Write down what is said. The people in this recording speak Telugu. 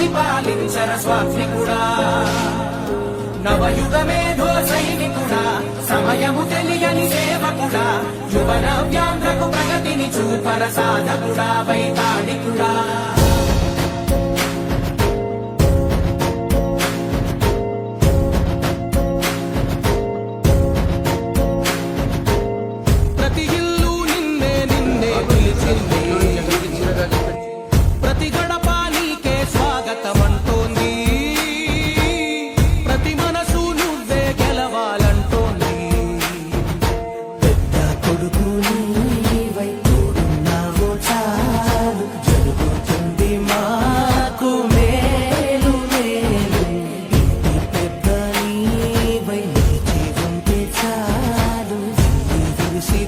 పరిపాలించర స్వాత్మికుడా నవయుగ మేధో సైనికుడా సమయము తెలియని సేవకుడా యువన వ్యాంధ్రకు ప్రగతిని చూపర సాధకుడా వైతాళికుడా ప్రతి ఇల్లు నిన్నే నిన్నే పిలిచింది ప్రతి గడప నీకే స్వాగతమంటోంది ప్రతి మనసు నువ్వే గెలవాలంటోంది పెద్ద కొడుకు నీవై తోడున్నావో చాలు జరుగుతుంది మాకు మేలు మేలు ఇంటి పెద్ద నీవై నిలిచి ఉంటే చాలు విరిసి